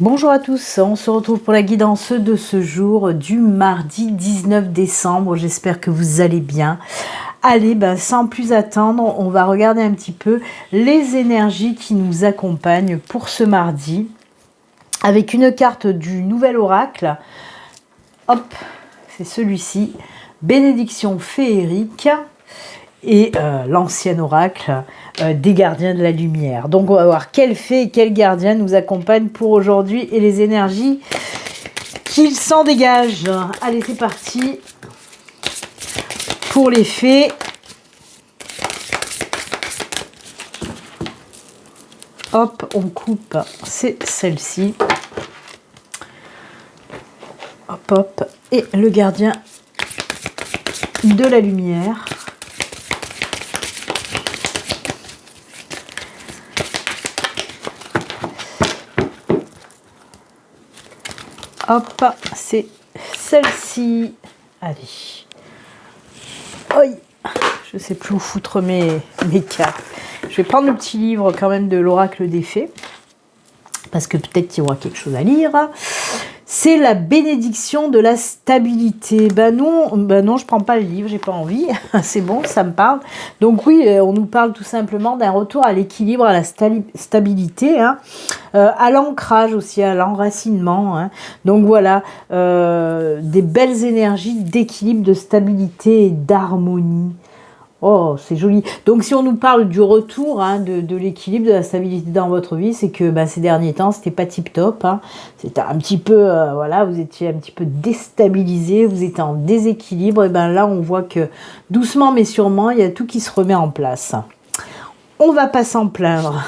Bonjour à tous, on se retrouve pour la guidance de ce jour du mardi 19 décembre. J'espère que vous allez bien. Allez, sans plus attendre, on va regarder un petit peu les énergies qui nous accompagnent pour ce mardi. Avec une carte du nouvel oracle. Hop, c'est celui-ci. Bénédiction féerique. Et l'ancien oracle des gardiens de la lumière. Donc on va voir quel fée et quel gardien nous accompagne pour aujourd'hui et les énergies qu'il s'en dégage. Allez, c'est parti pour les fées. Hop, on coupe, c'est celle-ci. Hop, hop, et le gardien de la lumière. Hop, c'est celle-ci. Allez. Oi, je sais plus où foutre mes cartes. Je vais prendre le petit livre quand même de l'oracle des fées. Parce que peut-être qu'il y aura quelque chose à lire. C'est la bénédiction de la stabilité. Non, je prends pas le livre, j'ai pas envie. C'est bon, ça me parle. Donc oui, on nous parle tout simplement d'un retour à l'équilibre, à la stabilité, à l'ancrage aussi, à l'enracinement. Donc voilà, des belles énergies d'équilibre, de stabilité et d'harmonie. Oh, c'est joli. Donc, si on nous parle du retour de l'équilibre, de la stabilité dans votre vie, c'est que ces derniers temps, c'était pas tip-top. C'était un petit peu, voilà, vous étiez un petit peu déstabilisé, vous étiez en déséquilibre. Et là, on voit que doucement mais sûrement, il y a tout qui se remet en place. On va pas s'en plaindre.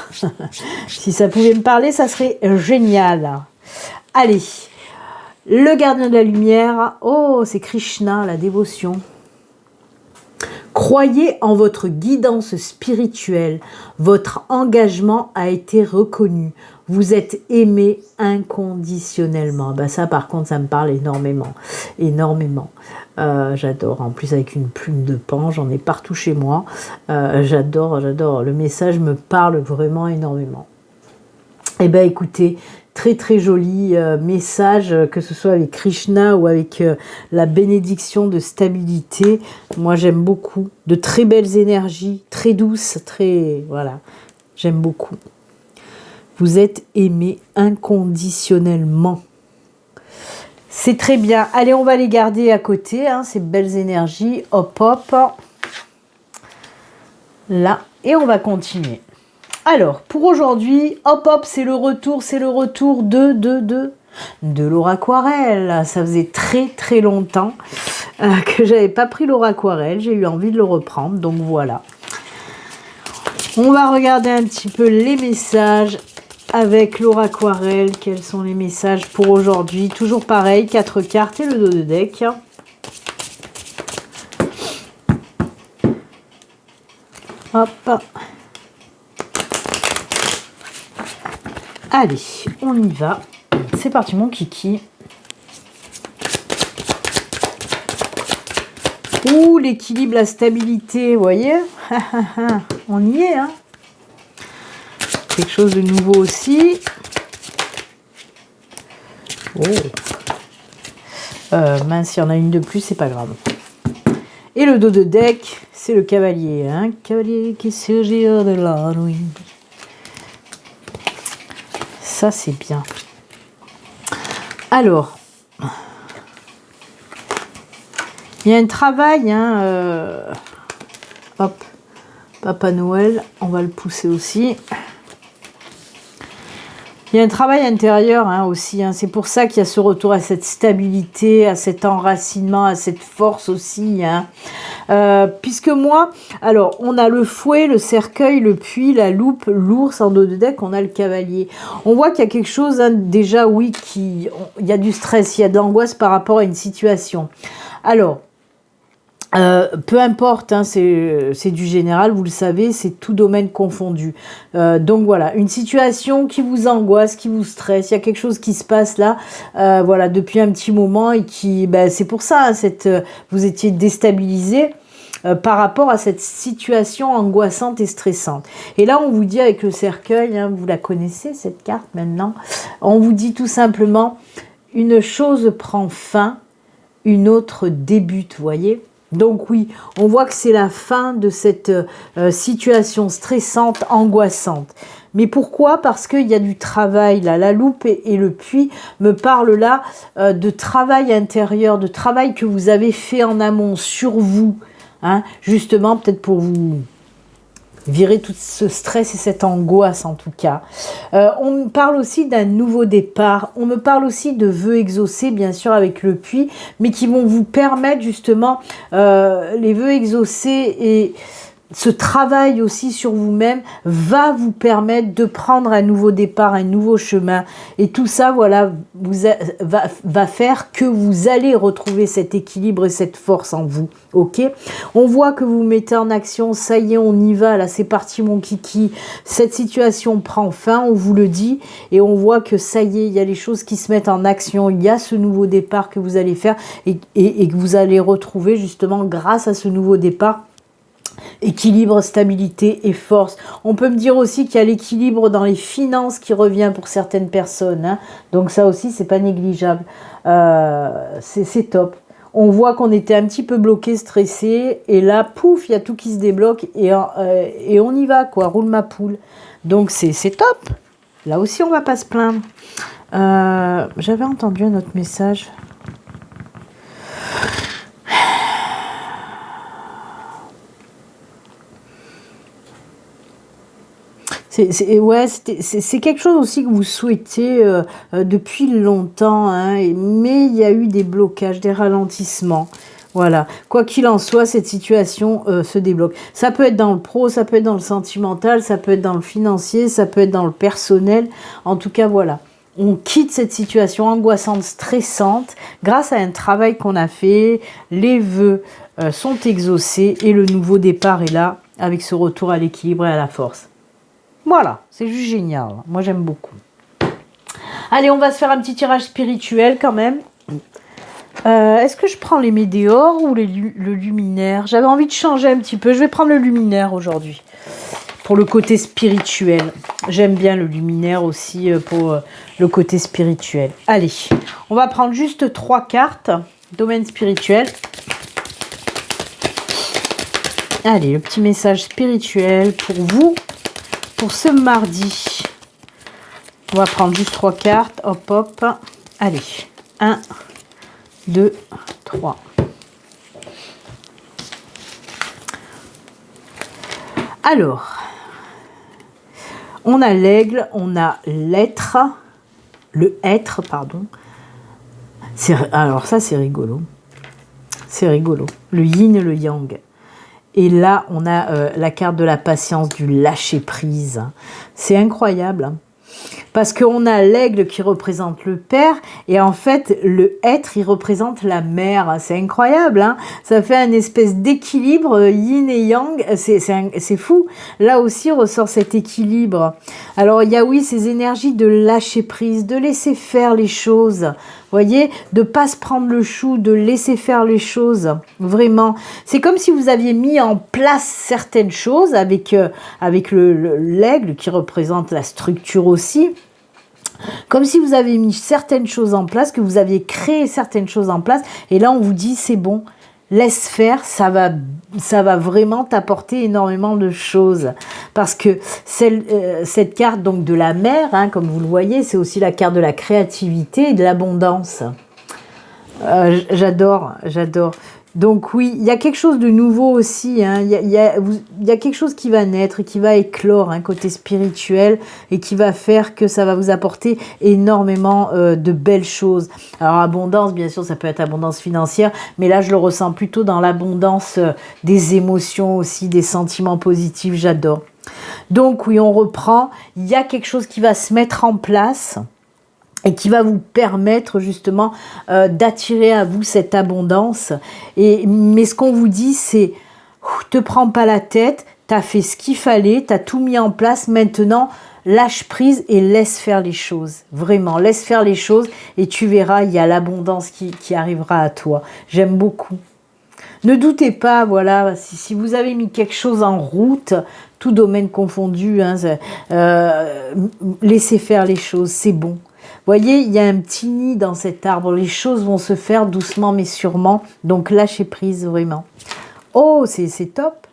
Si ça pouvait me parler, ça serait génial. Allez, le gardien de la lumière. Oh, c'est Krishna, la dévotion. Croyez en votre guidance spirituelle. Votre engagement a été reconnu. Vous êtes aimé inconditionnellement. Ça, par contre, ça me parle énormément. Énormément. J'adore. En plus, avec une plume de pan, j'en ai partout chez moi. J'adore. Le message me parle vraiment énormément. Eh bien, écoutez, très très joli message, que ce soit avec Krishna ou avec la bénédiction de stabilité. Moi, j'aime beaucoup. De très belles énergies, très douces, très... Voilà, j'aime beaucoup. Vous êtes aimé inconditionnellement. C'est très bien. Allez, on va les garder à côté, ces belles énergies. Hop, hop. Là, et on va continuer. Alors, pour aujourd'hui, hop hop, c'est le retour de l'Auraquarelle. Ça faisait très très longtemps que j'avais pas pris l'Auraquarelle. J'ai eu envie de le reprendre, donc voilà. On va regarder un petit peu les messages avec l'Auraquarelle. Quels sont les messages pour aujourd'hui? Toujours pareil, 4 cartes et le dos de deck. Hop. Allez, on y va. C'est parti, mon kiki. Ouh, l'équilibre, la stabilité, vous voyez. On y est, Quelque chose de nouveau aussi. Oh. Mince, il y en a une de plus, c'est pas grave. Et le dos de deck, c'est le cavalier, Cavalier qui surgit de la nuit. Ça, c'est bien. Alors, il y a un travail, hop, Papa Noël, on va le pousser aussi. Il y a un travail intérieur aussi, c'est pour ça qu'il y a ce retour à cette stabilité, à cet enracinement, à cette force aussi. Puisque moi, alors on a le fouet, le cercueil, le puits, la loupe, l'ours, en dos de deck, on a le cavalier. On voit qu'il y a quelque chose, déjà oui, il y a du stress, il y a de l'angoisse par rapport à une situation. Alors, peu importe, c'est du général, vous le savez, c'est tout domaine confondu. Donc voilà, une situation qui vous angoisse, qui vous stresse, il y a quelque chose qui se passe là, voilà, depuis un petit moment et qui, c'est pour ça, vous étiez déstabilisé. par rapport à cette situation angoissante et stressante. Et là, on vous dit avec le cercueil, hein, vous la connaissez cette carte maintenant, on vous dit tout simplement, une chose prend fin, une autre débute, vous voyez. Donc oui, on voit que c'est la fin de cette situation stressante, angoissante. Mais pourquoi? Parce qu'il y a du travail là. La loupe et le puits me parlent là de travail intérieur, de travail que vous avez fait en amont sur vous. Hein, justement, peut-être pour vous virer tout ce stress et cette angoisse en tout cas. On me parle aussi d'un nouveau départ. On me parle aussi de vœux exaucés, bien sûr, avec le puits, mais qui vont vous permettre justement, les vœux exaucés et ce travail aussi sur vous-même va vous permettre de prendre un nouveau départ, un nouveau chemin. Et tout ça, voilà, va faire que vous allez retrouver cet équilibre et cette force en vous. Ok? On voit que vous mettez en action, ça y est, on y va, là c'est parti mon kiki. Cette situation prend fin, on vous le dit, et on voit que ça y est, il y a les choses qui se mettent en action. Il y a ce nouveau départ que vous allez faire et que vous allez retrouver justement grâce à ce nouveau départ. Équilibre, stabilité et force. On peut me dire aussi qu'il y a l'équilibre dans les finances qui revient pour certaines personnes. Hein. Donc ça aussi, c'est pas négligeable. C'est top. On voit qu'on était un petit peu bloqué, stressé. Et là, pouf, il y a tout qui se débloque. Et on y va, quoi. Roule ma poule. Donc c'est top. Là aussi, on va pas se plaindre. J'avais entendu un autre message. C'est quelque chose aussi que vous souhaitez depuis longtemps, hein, mais il y a eu des blocages, des ralentissements. Voilà, quoi qu'il en soit, cette situation se débloque. Ça peut être dans le pro, ça peut être dans le sentimental, ça peut être dans le financier, ça peut être dans le personnel. En tout cas, voilà. On quitte cette situation angoissante, stressante, grâce à un travail qu'on a fait. Les vœux sont exaucés et le nouveau départ est là, avec ce retour à l'équilibre et à la force. Voilà, c'est juste génial. Moi, j'aime beaucoup. Allez, on va se faire un petit tirage spirituel quand même. Est-ce que je prends les météores ou le luminaire? J'avais envie de changer un petit peu. Je vais prendre le luminaire aujourd'hui. Pour le côté spirituel. J'aime bien le luminaire aussi pour le côté spirituel. Allez, on va prendre juste 3 cartes. Domaine spirituel. Allez, le petit message spirituel pour vous. Pour ce mardi, on va prendre juste 3 cartes. Hop, hop. Allez. 1, 2, 3. Alors, on a l'aigle, on a l'être, le être, pardon. Alors ça, c'est rigolo. C'est rigolo. Le yin et le yang. Et là, on a la carte de la patience, du lâcher-prise. C'est incroyable. Parce qu'on a l'aigle qui représente le père. Et en fait, le être, il représente la mère. C'est incroyable. Hein, ça fait un espèce d'équilibre yin et yang. C'est fou. Là aussi, ressort cet équilibre. Alors, il y a oui, ces énergies de lâcher-prise, de laisser faire les choses. Vous voyez, de ne pas se prendre le chou, de laisser faire les choses, vraiment. C'est comme si vous aviez mis en place certaines choses avec l'aigle qui représente la structure aussi. Comme si vous avez mis certaines choses en place, que vous aviez créé certaines choses en place. Et là, on vous dit, c'est bon, laisse faire, ça va vraiment t'apporter énormément de choses. Parce que cette carte donc de la mer, hein, comme vous le voyez, c'est aussi la carte de la créativité et de l'abondance. J'adore. Donc oui, il y a quelque chose de nouveau aussi. Hein. Il y a quelque chose qui va naître, qui va éclore, un côté spirituel, et qui va faire que ça va vous apporter énormément de belles choses. Alors abondance, bien sûr, ça peut être abondance financière, mais là je le ressens plutôt dans l'abondance des émotions aussi, des sentiments positifs. J'adore. Donc oui, on reprend. Il y a quelque chose qui va se mettre en place et qui va vous permettre justement d'attirer à vous cette abondance. Mais ce qu'on vous dit, c'est te prends pas la tête, tu as fait ce qu'il fallait, tu as tout mis en place, maintenant lâche prise et laisse faire les choses. Vraiment, laisse faire les choses et tu verras, il y a l'abondance qui arrivera à toi. J'aime beaucoup. Ne doutez pas, voilà, si vous avez mis quelque chose en route, tout domaine confondu, hein, laissez faire les choses, c'est bon. Voyez, il y a un petit nid dans cet arbre, les choses vont se faire doucement mais sûrement, donc lâchez prise vraiment. Oh, c'est top,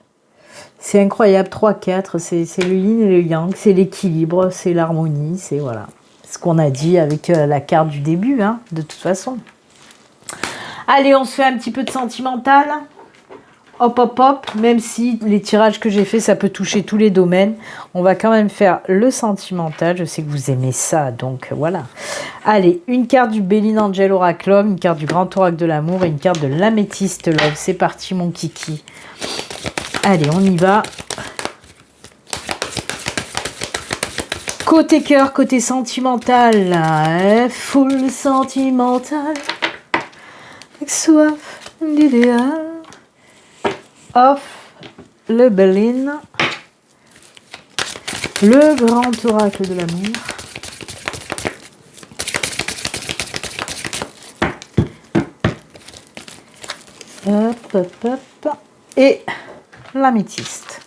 c'est incroyable, 3-4, c'est le yin et le yang, c'est l'équilibre, c'est l'harmonie, c'est voilà, ce qu'on a dit avec la carte du début, hein, de toute façon. Allez, on se fait un petit peu de sentimental. Hop, hop, hop. Même si les tirages que j'ai fait, ça peut toucher tous les domaines. On va quand même faire le sentimental. Je sais que vous aimez ça, donc voilà. Allez, une carte du Béline Angel Oraclum, une carte du Grand Oracle de l'amour et une carte de l'Améthyste Love. C'est parti, mon kiki. Allez, on y va. Côté cœur, côté sentimental. Full sentimental. Avec soif d'idéal. Off, le Béline, le Grand Oracle de l'amour, hop, hop, hop, et l'Améthyste.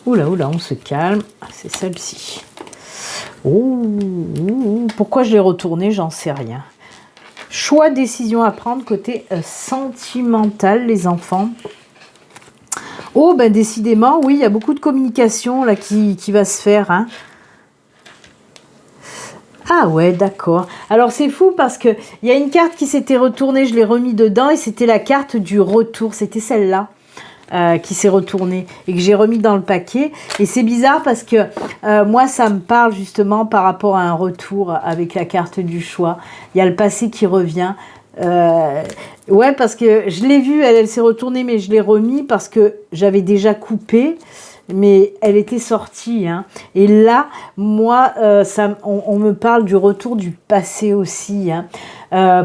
Oula, oula, on se calme, c'est celle-ci. Oh, pourquoi je l'ai retourné, j'en sais rien. Choix, décision à prendre côté sentimental, les enfants. Oh, ben décidément, oui, il y a beaucoup de communication là qui va se faire. Hein. Ah ouais, d'accord. Alors c'est fou parce que il y a une carte qui s'était retournée, je l'ai remis dedans et c'était la carte du retour, c'était celle-là. Qui s'est retourné et que j'ai remis dans le paquet. Et c'est bizarre parce que moi, ça me parle justement par rapport à un retour avec la carte du choix. Il y a le passé qui revient. Ouais, parce que je l'ai vue, elle s'est retournée, mais je l'ai remis parce que j'avais déjà coupé. Mais elle était sortie. Hein. Et là, moi, on me parle du retour du passé aussi. Hein.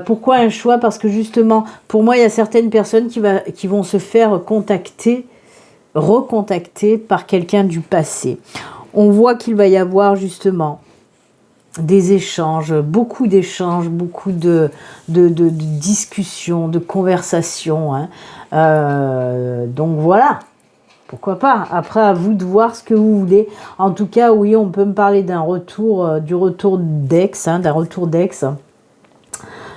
Pourquoi un choix? Parce que justement, pour moi, il y a certaines personnes qui vont se faire recontacter par quelqu'un du passé. On voit qu'il va y avoir justement des échanges, beaucoup de discussions, de conversations. Hein. Donc voilà. Pourquoi pas? Après, à vous de voir ce que vous voulez. En tout cas, oui, on peut me parler d'un retour, du retour d'ex, hein, d'un retour d'ex.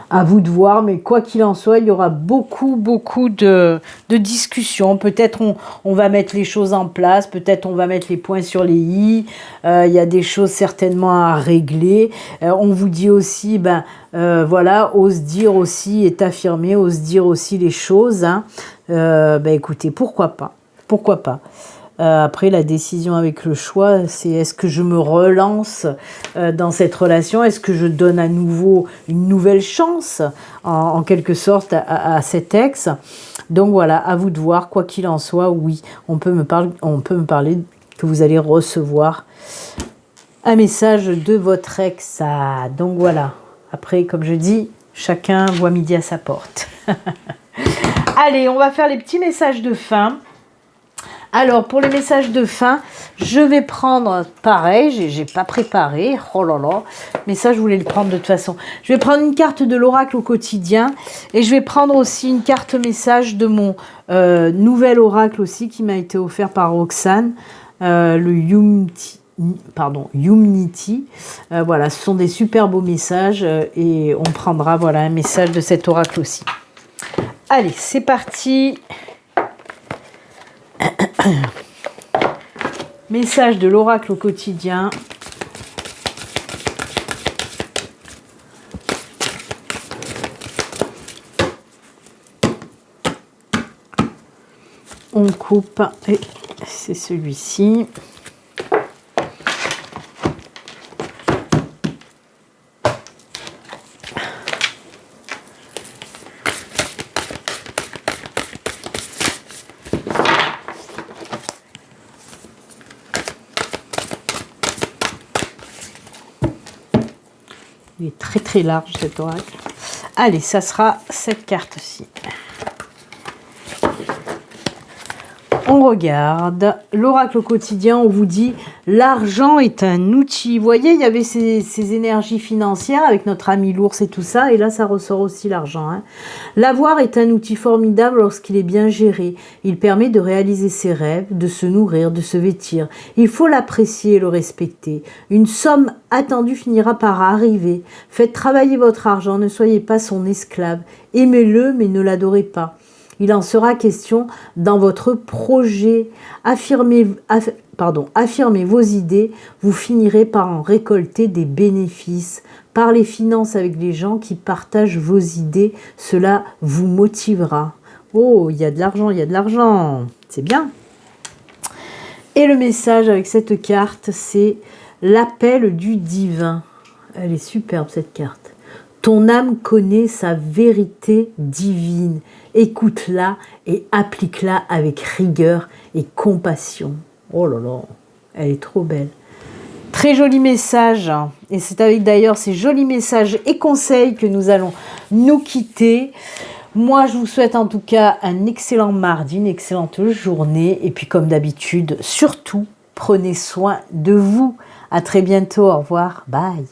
À vous de voir, mais quoi qu'il en soit, il y aura beaucoup de discussions. Peut-être on va mettre les choses en place, peut-être on va mettre les points sur les i. Il y a des choses certainement à régler. On vous dit aussi, voilà, ose dire aussi, est affirmé, ose dire aussi les choses. Hein. Écoutez, pourquoi pas? Pourquoi pas? Après, la décision avec le choix, c'est est-ce que je me relance dans cette relation? Est-ce que je donne à nouveau une nouvelle chance, en quelque sorte, à cet ex? Donc voilà, à vous de voir, quoi qu'il en soit, oui, on peut me parler que vous allez recevoir un message de votre ex. Donc voilà, après, comme je dis, chacun voit midi à sa porte. Allez, on va faire les petits messages de fin. Alors, pour les messages de fin, je vais prendre, pareil, j'ai pas préparé, oh là là, mais ça, je voulais le prendre de toute façon. Je vais prendre une carte de l'oracle au quotidien et je vais prendre aussi une carte message de mon nouvel oracle aussi qui m'a été offert par Roxane, le Humnity. Voilà, ce sont des super beaux messages et on prendra voilà, un message de cet oracle aussi. Allez, c'est parti. Message de l'oracle au quotidien. On coupe et c'est celui-ci. Il est très très large cet oracle. Allez, ça sera cette carte-ci. On regarde l'oracle au quotidien, on vous dit l'argent est un outil. Vous voyez, il y avait ces énergies financières avec notre ami l'ours et tout ça, et là ça ressort aussi l'argent. Hein. L'avoir est un outil formidable lorsqu'il est bien géré. Il permet de réaliser ses rêves, de se nourrir, de se vêtir. Il faut l'apprécier et le respecter. Une somme attendue finira par arriver. Faites travailler votre argent, ne soyez pas son esclave. Aimez-le, mais ne l'adorez pas. Il en sera question dans votre projet. Affirmez vos idées, vous finirez par en récolter des bénéfices. Parlez finances avec les gens qui partagent vos idées, cela vous motivera. Oh, il y a de l'argent, il y a de l'argent. C'est bien. Et le message avec cette carte, c'est l'appel du divin. Elle est superbe cette carte. Ton âme connaît sa vérité divine. Écoute-la et applique-la avec rigueur et compassion. Oh là là, elle est trop belle. Très joli message. Et c'est avec d'ailleurs ces jolis messages et conseils que nous allons nous quitter. Moi, je vous souhaite en tout cas un excellent mardi, une excellente journée. Et puis comme d'habitude, surtout, prenez soin de vous. À très bientôt. Au revoir. Bye.